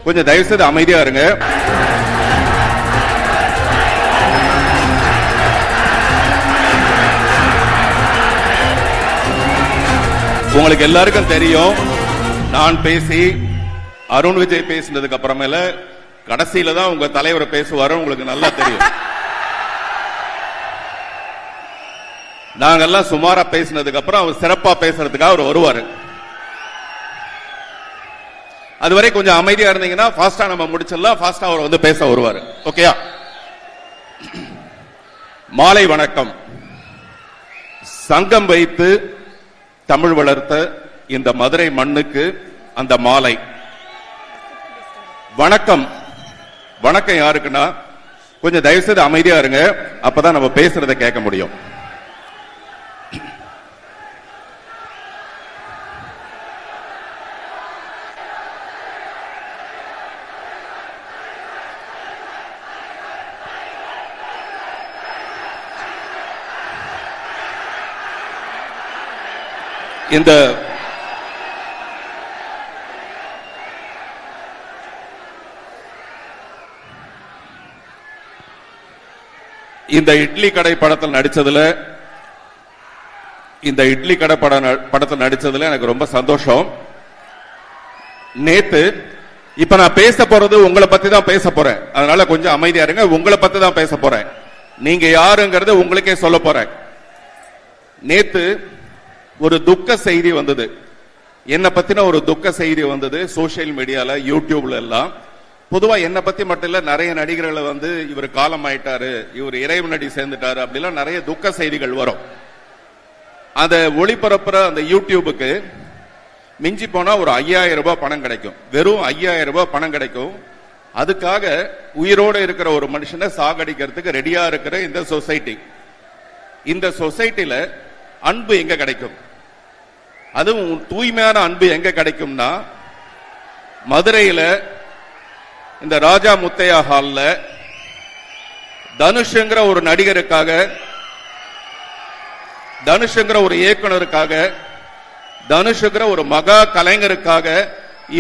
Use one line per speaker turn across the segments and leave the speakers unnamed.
கொஞ்சம் தயவு செய்து அமைதியா இருங்க. உங்களுக்கு எல்லாருக்கும் தெரியும், நான் பேசி அருண் விஜய் பேசினதுக்கு அப்புறமேல கடைசியில தான் உங்க தலைவர் பேசுவாரு. உங்களுக்கு நல்லா தெரியும். நாங்கெல்லாம் சுமாரா பேசினதுக்கு அப்புறம் அவர் சிறப்பா பேசுறதுக்காக அவர் வருவாரு. அதுவரை கொஞ்சம் அமைதியா இருந்தீங்கன்னா ஃபாஸ்டா நம்ம முடிச்சிடலாம். ஃபாஸ்டா அவர் வந்து பேச வருவாரு. ஓகேயா? மாலை வணக்கம். சங்கம் வைத்து தமிழ் வளர்த்த இந்த மதுரை மண்ணுக்கு அந்த மாலை வணக்கம். வணக்கம் யாருக்குன்னா, கொஞ்சம் தயவு செய்து அமைதியா இருங்க. அப்பதான் நம்ம பேசுறதை கேட்க முடியும். இந்த இட்லி கடை படத்தில் நடிச்சதுல எனக்கு ரொம்ப சந்தோஷம். நேத்து இப்ப நான் பேச போறது உங்களை பத்தி தான் பேச போறேன். அதனால கொஞ்சம் அமைதியா இருங்க. உங்களை பத்தி தான் பேச போறேன். நீங்க யாருங்கிறது உங்களுக்கே சொல்ல போறேன். நேத்து ஒரு துக்க செய்தி வந்தது. என்ன பத்தின ஒரு துக்க செய்தி வந்தது சோசியல் மீடியால, யூடியூப்ல எல்லாம். பொதுவா என்ன பத்தி மட்டும் இல்ல, நிறைய நடிகர்களை வந்து இவர் காலம் ஆயிட்டாரு, இவர் இறைவன் நடி சேர்ந்துட்டாரு, அப்படிலாம் நிறைய துக்க செய்திகள் வரும். அத ஒளிபரப்புற அந்த யூடியூபுக்கு மிஞ்சி போனா ஒரு 5000 ரூபாய் பணம் கிடைக்கும். வெறும் 5000 ரூபாய் பணம் கிடைக்கும். அதுக்காக உயிரோடு இருக்கிற ஒரு மனுஷனை சாகடிக்கிறதுக்கு ரெடியா இருக்கிற இந்த சொசைட்டில அன்பு எங்க கிடைக்கும்? அதுவும் தூய்மையான அன்பு எங்க கிடைக்கும்னா, மதுரையில இந்த ராஜா முத்தையா ஹால்ல தனுஷ்ங்கிற ஒரு நடிகருக்காக, தனுஷ்ங்கிற ஒரு இயக்குனருக்காக, தனுஷ்ங்கிற ஒரு மகா கலைஞருக்காக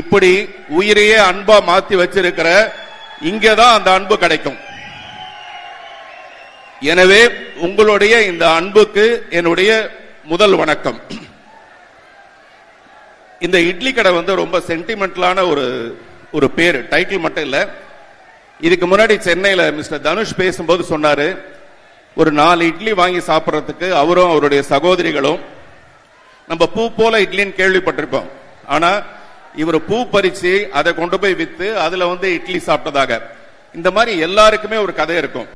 இப்படி உயிரையே அன்பா மாத்தி வச்சிருக்கிற இங்கதான் அந்த அன்பு கிடைக்கும். எனவே உங்களுடைய இந்த அன்புக்கு என்னுடைய முதல் வணக்கம். இந்த இட்லி கடை வந்து ரொம்ப சென்டிமெண்டலான ஒரு பேரு, டைட்டில் மட்டும் இல்ல. இதுக்கு முன்னாடி சென்னையில மிஸ்டர் தனுஷ் பேசும்போது சொன்னாரு, ஒரு 4 இட்லி வாங்கி சாப்பிட்றதுக்கு அவரும் அவருடைய சகோதரிகளும், நம்ம பூ போல இட்லின்னு கேள்விப்பட்டிருப்போம். ஆனா இவர் பூ பறிச்சு அதை கொண்டு போய் வித்து அதுல வந்து இட்லி சாப்பிட்டதாக. இந்த மாதிரி எல்லாருக்குமே ஒரு கதை இருக்கும்.